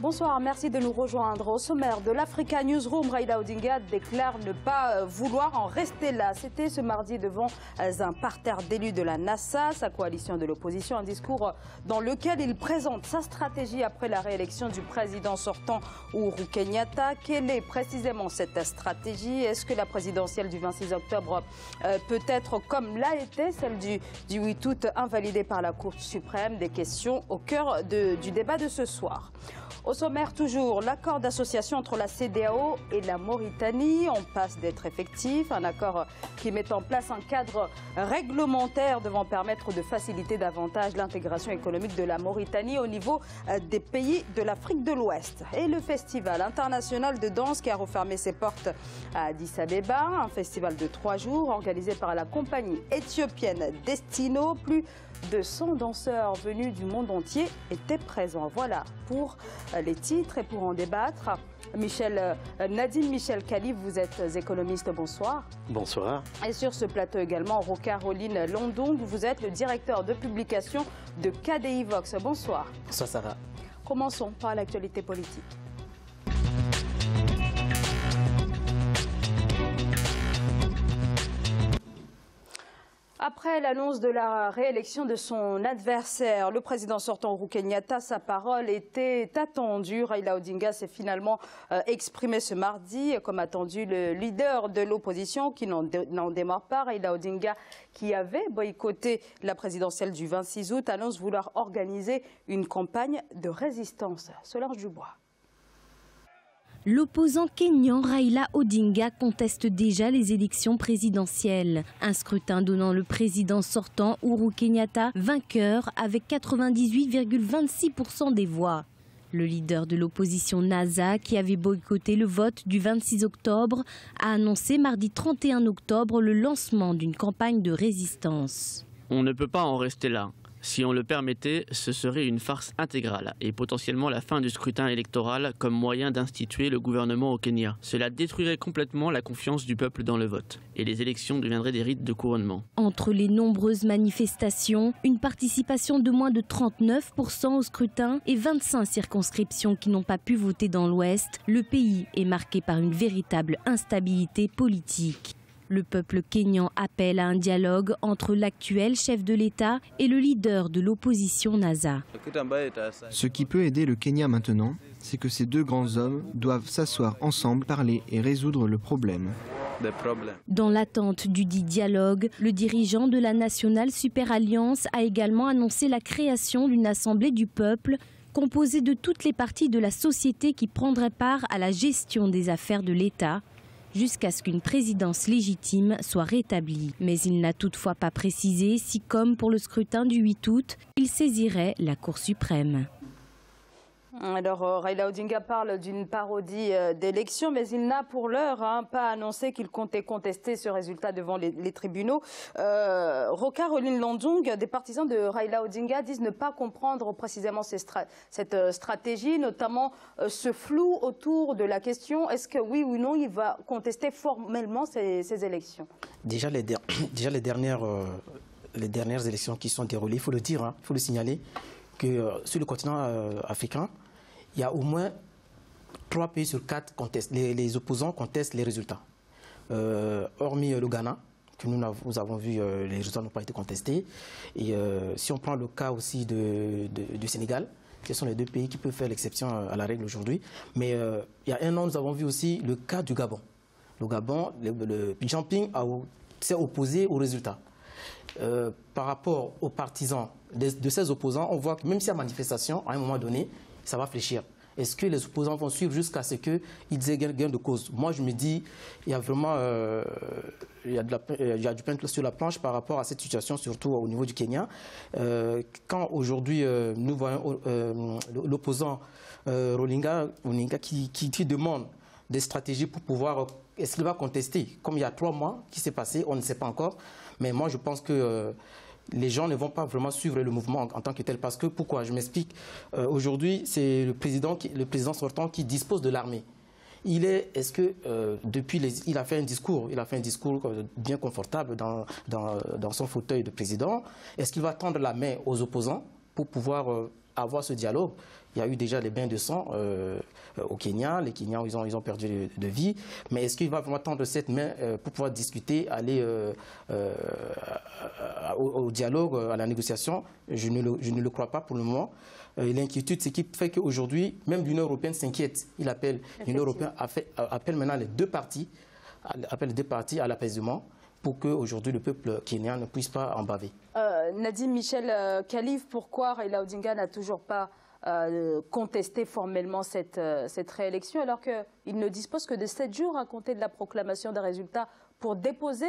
Bonsoir, merci de nous rejoindre. Au sommaire de l'Africa Newsroom, Raila Odinga déclare ne pas vouloir en rester là. C'était ce mardi devant un parterre d'élus de la NASA, sa coalition de l'opposition, un discours dans lequel il présente sa stratégie après la réélection du président sortant Uhuru Kenyatta. Quelle est précisément cette stratégie? Est-ce que la présidentielle du 26 octobre peut être comme l'a été celle du 8 août invalidée par la Cour suprême? Des questions au cœur du débat de ce soir. Au sommaire toujours, l'accord d'association entre la CEDEAO et la Mauritanie en passe d'être effectif. Un accord qui met en place un cadre réglementaire devant permettre de faciliter davantage l'intégration économique de la Mauritanie au niveau des pays de l'Afrique de l'Ouest. Et le Festival international de danse qui a refermé ses portes à Addis Abeba, un festival de 3 jours organisé par la compagnie éthiopienne Destino. Plus de 100 danseurs venus du monde entier étaient présents. Voilà pour les titres et pour en débattre. Nadine Michel Khalif, vous êtes économiste, bonsoir. Bonsoir. Et sur ce plateau également, Rocaroline Londong, vous êtes le directeur de publication de KDI Vox. Bonsoir. Bonsoir Sarah. Commençons par l'actualité politique. Après l'annonce de la réélection de son adversaire, le président sortant Uhuru Kenyatta, sa parole était attendue. Raila Odinga s'est finalement exprimé ce mardi. Comme attendu, le leader de l'opposition qui n'en démord pas, Raila Odinga, qui avait boycotté la présidentielle du 26 août, annonce vouloir organiser une campagne de résistance. Solange Dubois. L'opposant kényan Raila Odinga conteste déjà les élections présidentielles. Un scrutin donnant le président sortant Uhuru Kenyatta vainqueur avec 98,26% des voix. Le leader de l'opposition NASA, qui avait boycotté le vote du 26 octobre, a annoncé mardi 31 octobre le lancement d'une campagne de résistance. On ne peut pas en rester là. Si on le permettait, ce serait une farce intégrale et potentiellement la fin du scrutin électoral comme moyen d'instituer le gouvernement au Kenya. Cela détruirait complètement la confiance du peuple dans le vote et les élections deviendraient des rites de couronnement. Entre les nombreuses manifestations, une participation de moins de 39% au scrutin et 25 circonscriptions qui n'ont pas pu voter dans l'Ouest, le pays est marqué par une véritable instabilité politique. Le peuple kényan appelle à un dialogue entre l'actuel chef de l'État et le leader de l'opposition NASA. Ce qui peut aider le Kenya maintenant, c'est que ces deux grands hommes doivent s'asseoir ensemble, parler et résoudre le problème. Dans l'attente du dit dialogue, le dirigeant de la National Super Alliance a également annoncé la création d'une assemblée du peuple composée de toutes les parties de la société qui prendraient part à la gestion des affaires de l'État, jusqu'à ce qu'une présidence légitime soit rétablie. Mais il n'a toutefois pas précisé si, comme pour le scrutin du 8 août, il saisirait la Cour suprême. Alors, Raila Odinga parle d'une parodie d'élection, mais il n'a pour l'heure pas annoncé qu'il comptait contester ce résultat devant les tribunaux. Rocaroline Londong, des partisans de Raila Odinga, disent ne pas comprendre précisément cette stratégie, notamment ce flou autour de la question est-ce que oui ou non il va contester formellement ces élections. Déjà les dernières élections qui sont déroulées, il faut le dire, il faut le signaler, que sur le continent africain, il y a au moins 3 pays sur 4 contestent. Les opposants contestent les résultats. Hormis le Ghana, que nous avons vu, les résultats n'ont pas été contestés. Et si on prend le cas aussi du Sénégal, ce sont les 2 pays qui peuvent faire l'exception à la règle aujourd'hui. Mais il y a un an, nous avons vu aussi le cas du Gabon. Le Gabon, le Jinping s'est opposé aux résultats. Par rapport aux partisans de ces opposants, on voit que même s'il y a manifestation, à un moment donné, ça va fléchir. Est-ce que les opposants vont suivre jusqu'à ce qu'ils aient gain de cause? Moi, je me dis, il y a vraiment il y a du pain sur la planche par rapport à cette situation, surtout au niveau du Kenya. Quand aujourd'hui, nous voyons l'opposant Odinga qui demande des stratégies pour pouvoir... Est-ce qu'il va contester? Comme il y a 3 mois qui s'est passé, on ne sait pas encore. Mais moi, je pense que les gens ne vont pas vraiment suivre le mouvement en tant que tel. Parce que, pourquoi? Je m'explique. Aujourd'hui, c'est le président sortant qui dispose de l'armée. Est-ce que il a fait un discours bien confortable dans son fauteuil de président. Est-ce qu'il va tendre la main aux opposants pour pouvoir avoir ce dialogue? Il y a eu déjà les bains de sang au Kenya. Les Kenyans, ils ont perdu de vie. Mais est-ce qu'il va vraiment tendre cette main pour pouvoir discuter, aller au dialogue, à la négociation? Je ne le crois pas pour le moment. L'inquiétude, c'est qui fait qu'aujourd'hui, même l'Union européenne s'inquiète. L'Union européenne appelle maintenant les deux parties à l'apaisement pour qu'aujourd'hui le peuple kenyan ne puisse pas en baver. Nadim Michel Khalif, pourquoi Raila Odinga n'a toujours pas contesté formellement cette réélection alors qu'il ne dispose que de 7 jours à compter de la proclamation des résultats pour déposer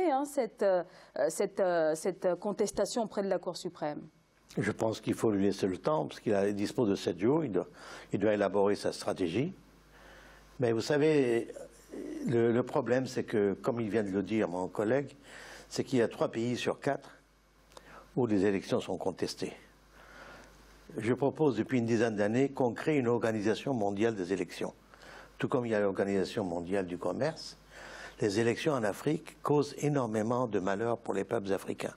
cette contestation auprès de la Cour suprême? Je pense qu'il faut lui laisser le temps, parce qu'il dispose de 7 jours, il doit élaborer sa stratégie. Mais vous savez, le problème, c'est que, comme il vient de le dire mon collègue, c'est qu'il y a 3 pays sur 4 où les élections sont contestées. Je propose depuis une dizaine d'années qu'on crée une organisation mondiale des élections. Tout comme il y a l'Organisation mondiale du commerce, les élections en Afrique causent énormément de malheur pour les peuples africains.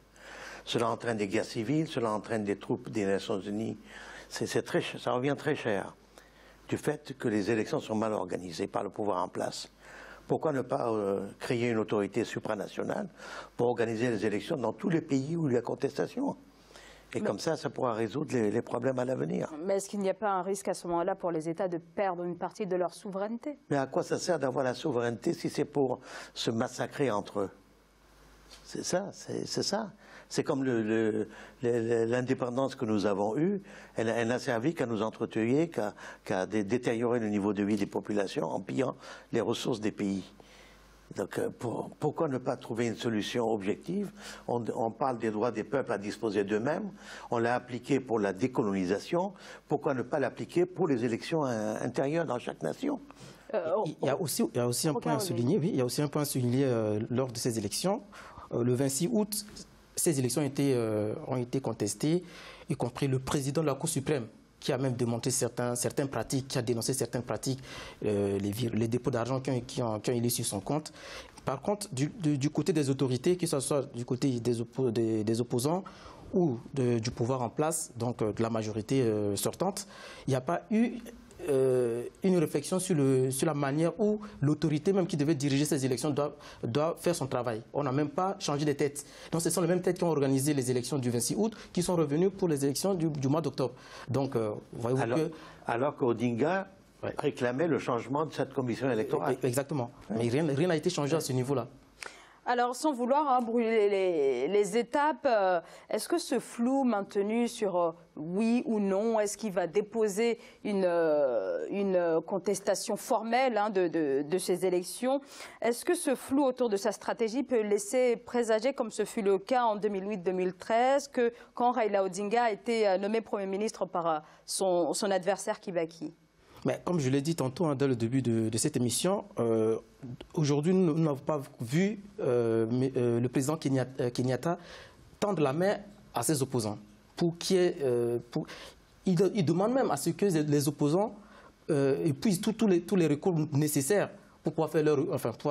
Cela entraîne des guerres civiles, cela entraîne des troupes des Nations Unies. Ça revient très cher du fait que les élections sont mal organisées par le pouvoir en place. Pourquoi ne pas créer une autorité supranationale pour organiser les élections dans tous les pays où il y a contestation? Et comme ça pourra résoudre les problèmes à l'avenir. Mais est-ce qu'il n'y a pas un risque à ce moment-là pour les États de perdre une partie de leur souveraineté? Mais à quoi ça sert d'avoir la souveraineté si c'est pour se massacrer entre eux? C'est ça, c'est ça. C'est comme l'indépendance que nous avons eue, elle n'a servi qu'à nous entretuer, qu'à détériorer le niveau de vie des populations en pillant les ressources des pays. Donc pourquoi ne pas trouver une solution objective? On parle des droits des peuples à disposer d'eux-mêmes, on l'a appliqué pour la décolonisation, pourquoi ne pas l'appliquer pour les élections intérieures dans chaque nation? Il y a aussi un point à souligner, oui, il y a aussi un point à souligner lors de ces élections. Le 26 août, ces élections ont été contestées, y compris le président de la Cour suprême, qui a même démontré certaines pratiques, qui a dénoncé certaines pratiques, les dépôts d'argent qui ont été sur son compte. Par contre, du côté des autorités, que ce soit du côté des opposants ou du pouvoir en place, donc de la majorité sortante, il n'y a pas eu une réflexion sur la manière où l'autorité même qui devait diriger ces élections doit faire son travail. On n'a même pas changé de tête. Donc ce sont les mêmes têtes qui ont organisé les élections du 26 août qui sont revenues pour les élections du mois d'octobre. Donc voyez-vous que... Alors qu'Odinga réclamait le changement de cette commission électorale. Exactement. Mais rien n'a été changé à ce niveau-là. Alors, sans vouloir brûler les étapes, est-ce que ce flou maintenu sur oui ou non, est-ce qu'il va déposer une contestation formelle de ces élections? Est-ce que ce flou autour de sa stratégie peut laisser présager, comme ce fut le cas en 2008-2013, que quand Raila Odinga a été nommé Premier ministre par son adversaire Kibaki? Mais comme je l'ai dit tantôt dès le début de cette émission, aujourd'hui nous n'avons pas vu le président Kenyatta tendre la main à ses opposants. Il demande même à ce que les opposants épuisent tous les recours nécessaires pour pouvoir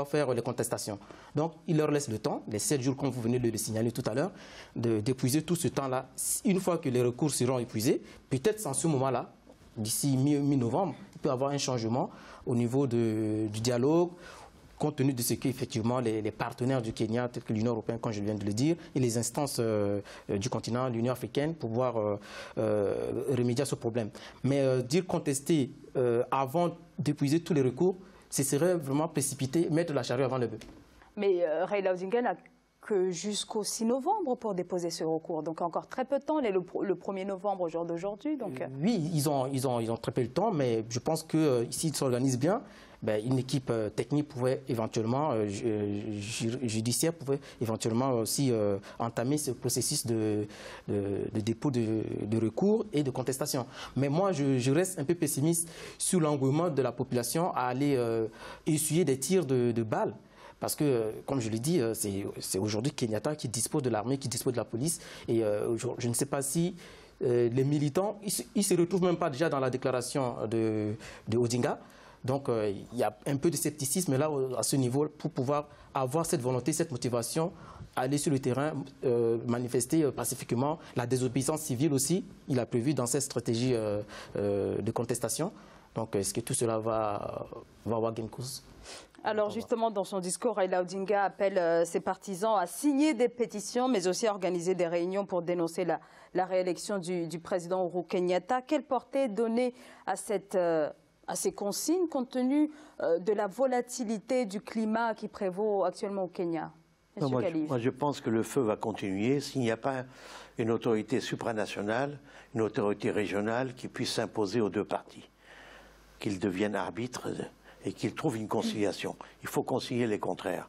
faire les contestations. Donc il leur laisse le temps, les 7 jours comme vous venez de le signaler tout à l'heure, d'épuiser tout ce temps-là. Une fois que les recours seront épuisés, peut-être en ce moment-là, d'ici mi-novembre, il peut y avoir un changement au niveau du dialogue, compte tenu de ce qu'effectivement les partenaires du Kenya, tels que l'Union européenne, comme je viens de le dire, et les instances du continent, l'Union africaine, pour pouvoir remédier à ce problème. Mais dire contester avant d'épuiser tous les recours, ce serait vraiment précipiter, mettre la charrue avant le bœuf. Mais Raila Odinga n'a que jusqu'au 6 novembre pour déposer ce recours. Donc encore très peu de temps, le 1er novembre au jour d'aujourd'hui. Oui, ils ont très peu de temps, mais je pense que s'ils s'organisent bien, une équipe technique pouvait éventuellement, judiciaire pouvait éventuellement aussi entamer ce processus de dépôt de recours et de contestation. Mais moi, je reste un peu pessimiste sur l'engouement de la population à aller essuyer des tirs de balles. Parce que, comme je l'ai dit, c'est aujourd'hui Kenyatta qui dispose de l'armée, qui dispose de la police. Et je ne sais pas si les militants, ils ne se retrouvent même pas déjà dans la déclaration de Odinga. Donc il y a un peu de scepticisme là à ce niveau pour pouvoir avoir cette volonté, cette motivation aller sur le terrain, manifester pacifiquement, la désobéissance civile aussi, il a prévu dans cette stratégie de contestation. Donc, est-ce que tout cela va avoir gain de cause? Alors justement, dans son discours, Raila Odinga appelle ses partisans à signer des pétitions, mais aussi à organiser des réunions pour dénoncer la réélection du président Uhuru Kenyatta. Quelle portée donner à ces consignes compte tenu de la volatilité du climat qui prévaut actuellement au Kenya? Moi, je pense que le feu va continuer s'il n'y a pas une autorité supranationale, une autorité régionale qui puisse s'imposer aux deux partis, qu'ils deviennent arbitres et qu'ils trouvent une conciliation. Il faut concilier les contraires.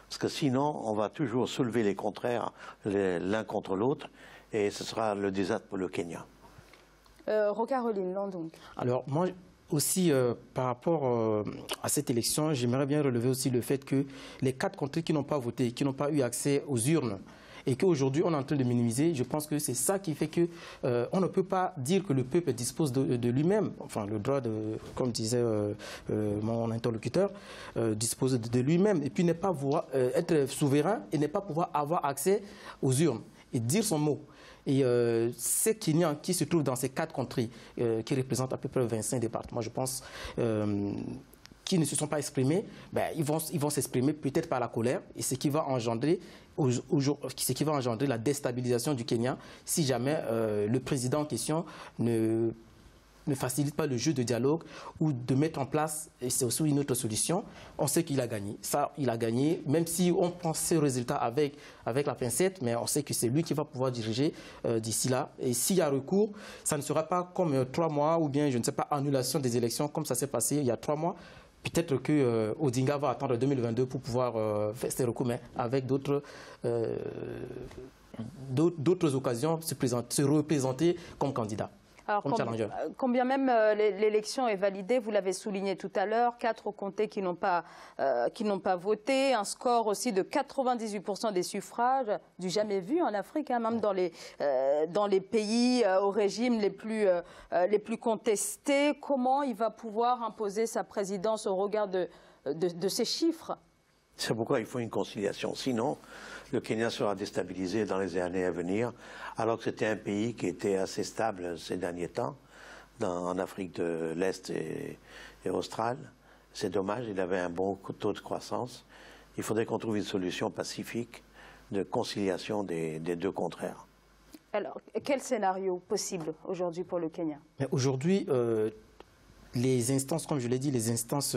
Parce que sinon, on va toujours soulever les contraires l'un contre l'autre et ce sera le désastre pour le Kenya. Rocaroline, donc. Alors, moi aussi, par rapport à cette élection, j'aimerais bien relever aussi le fait que les 4 contrées qui n'ont pas voté, qui n'ont pas eu accès aux urnes, et qu'aujourd'hui on est en train de minimiser, je pense que c'est ça qui fait que on ne peut pas dire que le peuple dispose de lui-même, enfin le droit de, comme disait mon interlocuteur, dispose de lui-même, et puis ne pas pouvoir être souverain et ne pas pouvoir avoir accès aux urnes et dire son mot. Et ces Kenyans qui se trouvent dans ces 4 contrées, qui représentent à peu près 25 départements, je pense, qui ne se sont pas exprimés, ben, ils vont s'exprimer peut-être par la colère, et ce qui va engendrer la déstabilisation du Kenya si jamais le président en question ne facilite pas le jeu de dialogue ou de mettre en place, et c'est aussi une autre solution, on sait qu'il a gagné. Ça, il a gagné, même si on pense ses résultats avec la pincette, mais on sait que c'est lui qui va pouvoir diriger d'ici là. Et s'il y a recours, ça ne sera pas comme 3 mois ou bien, je ne sais pas, annulation des élections comme ça s'est passé il y a 3 mois. Peut-être que Odinga va attendre 2022 pour pouvoir faire ses recours, mais avec d'autres occasions se représenter comme candidat. Alors, combien même l'élection est validée, vous l'avez souligné tout à l'heure, 4 comtés qui n'ont pas voté, un score aussi de 98% des suffrages, du jamais vu en Afrique, hein, même dans les pays au régime les plus contestés. Comment il va pouvoir imposer sa présidence au regard de ces chiffres? C'est pourquoi il faut une conciliation. Sinon, le Kenya sera déstabilisé dans les années à venir, alors que c'était un pays qui était assez stable ces derniers temps, en Afrique de l'Est et australe. C'est dommage, il avait un bon taux de croissance. Il faudrait qu'on trouve une solution pacifique de conciliation des deux contraires. Alors, quel scénario possible aujourd'hui pour le Kenya? Aujourd'hui, les instances, comme je l'ai dit, les instances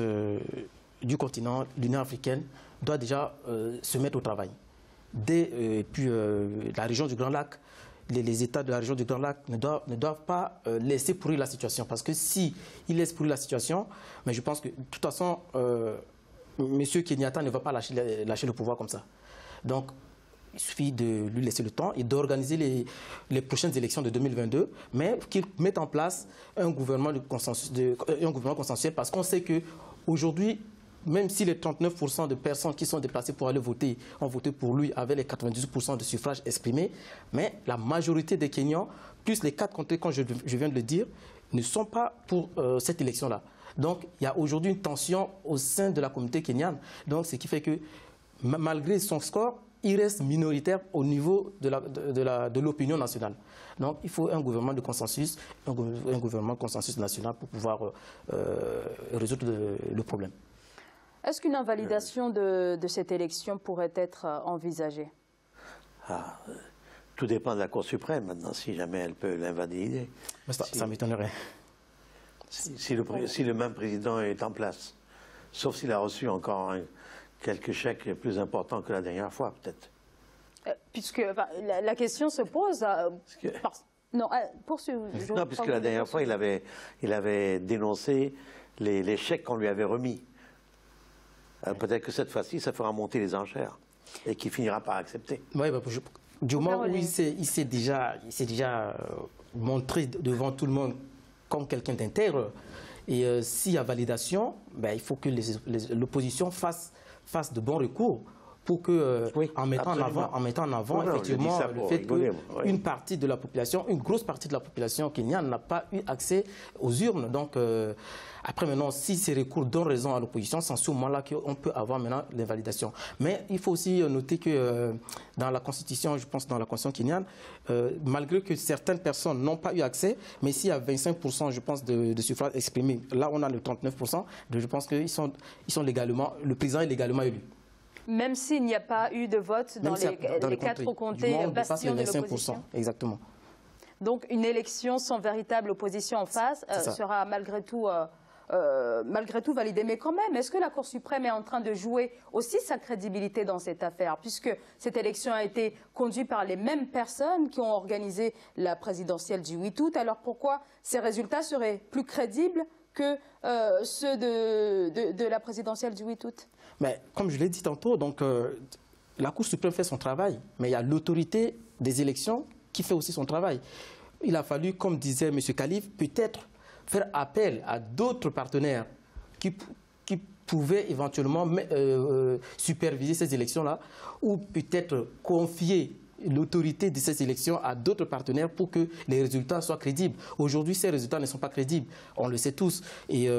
du continent, l'Union africaine, doit déjà se mettre au travail. Puis la région du Grand Lac, les États de la région du Grand Lac ne doivent pas laisser pourrir la situation. Parce que s'ils laissent pourrir la situation, mais je pense que de toute façon, M. Kenyatta ne va pas lâcher le pouvoir comme ça. Donc, il suffit de lui laisser le temps et d'organiser les prochaines élections de 2022, mais qu'il mette en place un gouvernement consensuel, parce qu'on sait qu'aujourd'hui, même si les 39% de personnes qui sont déplacées pour aller voter ont voté pour lui avec les 98% de suffrages exprimés, mais la majorité des Kenyans, plus les 4 comtés, comme je viens de le dire, ne sont pas pour cette élection-là. Donc, il y a aujourd'hui une tension au sein de la communauté kenyane. Donc, ce qui fait que, malgré son score, il reste minoritaire au niveau de l'opinion nationale. Donc, il faut un gouvernement de consensus, un gouvernement consensus national pour pouvoir résoudre le problème. Est-ce qu'une invalidation de cette élection pourrait être envisagée? Tout dépend de la Cour suprême maintenant, si jamais elle peut l'invalider. Ça m'étonnerait. Si le même président est en place, sauf s'il a reçu encore quelques chèques plus importants que la dernière fois, peut-être. Puisque la question se pose... Non, puisque la dernière fois, il avait dénoncé les chèques qu'on lui avait remis. Peut-être que cette fois-ci, ça fera monter les enchères et qu'il finira par accepter. Oui, du moment où il s'est déjà montré devant tout le monde comme quelqu'un d'intègre, et s'il y a validation, il faut que l'opposition fasse de bons recours pour que, en mettant en avant effectivement le fait qu'une partie de la population, une grosse partie de la population kenyane n'a pas eu accès aux urnes. Donc, après maintenant, si ces recours donnent raison à l'opposition, c'est en ce moment-là qu'on peut avoir maintenant l'invalidation. Mais il faut aussi noter que dans la Constitution, je pense dans la Constitution kenyane, malgré que certaines personnes n'ont pas eu accès, mais s'il y a 25%, je pense, de suffrages exprimés, là on a le 39%, je pense qu'ils sont légalement, le président est légalement élu. Même s'il n'y a pas eu de vote dans les 4 comtés bastions de l'opposition. Exactement. Donc une élection sans véritable opposition en face sera malgré tout validée. Mais quand même, est-ce que la Cour suprême est en train de jouer aussi sa crédibilité dans cette affaire, puisque cette élection a été conduite par les mêmes personnes qui ont organisé la présidentielle du 8 août. Alors pourquoi ces résultats seraient plus crédibles que ceux de la présidentielle du 8 août? Mais comme je l'ai dit tantôt, donc, la Cour suprême fait son travail, mais il y a l'autorité des élections qui fait aussi son travail. Il a fallu, comme disait M. Khalif, peut-être faire appel à d'autres partenaires qui pouvaient éventuellement superviser ces élections-là, ou peut-être confier l'autorité de ces élections à d'autres partenaires pour que les résultats soient crédibles. Aujourd'hui, ces résultats ne sont pas crédibles, on le sait tous. Et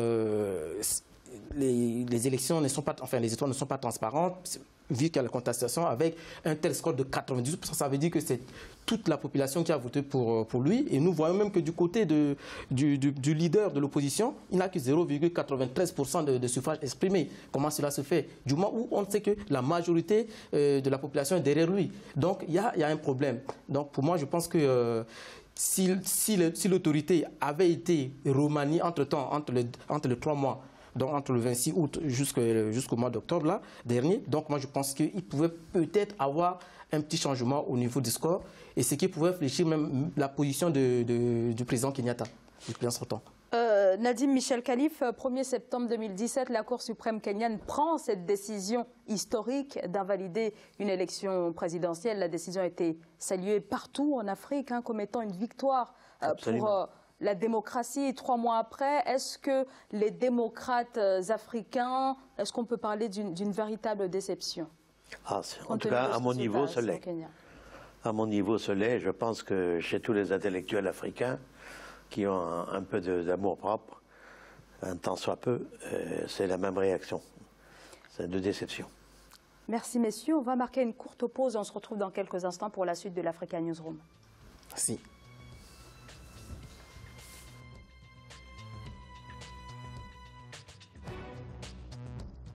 les élections ne sont pas, enfin les étoiles ne sont pas transparentes, vu qu'il y a la contestation avec un tel score de 98%, ça veut dire que c'est toute la population qui a voté pour lui. Et nous voyons même que du côté du leader de l'opposition, il n'a que 0,93% de suffrages exprimés. Comment cela se fait? Du moment où on sait que la majorité de la population est derrière lui. Donc il y a un problème. Donc pour moi, je pense que si l'autorité avait été remaniée entre-temps, entre les 3 mois, donc entre le 26 août jusqu'au mois d'octobre là, dernier. Donc moi je pense qu'il pouvait peut-être avoir un petit changement au niveau du score et ce qui pouvait fléchir même la position du président Kenyatta, du président sortant. Nadim Michel Khalif, 1er septembre 2017, la Cour suprême kenyane prend cette décision historique d'invalider une élection présidentielle. La décision a été saluée partout en Afrique comme étant une victoire pour la démocratie. 3 mois après, est-ce que les démocrates africains, est-ce qu'on peut parler d'une véritable déception? En tout cas, à mon niveau, ce l'est. À mon niveau, ce l'est. Je pense que chez tous les intellectuels africains qui ont un peu d'amour propre, un tant soit peu, c'est la même réaction. C'est de déception. Merci messieurs. On va marquer une courte pause. On se retrouve dans quelques instants pour la suite de l'Africa Newsroom. Merci.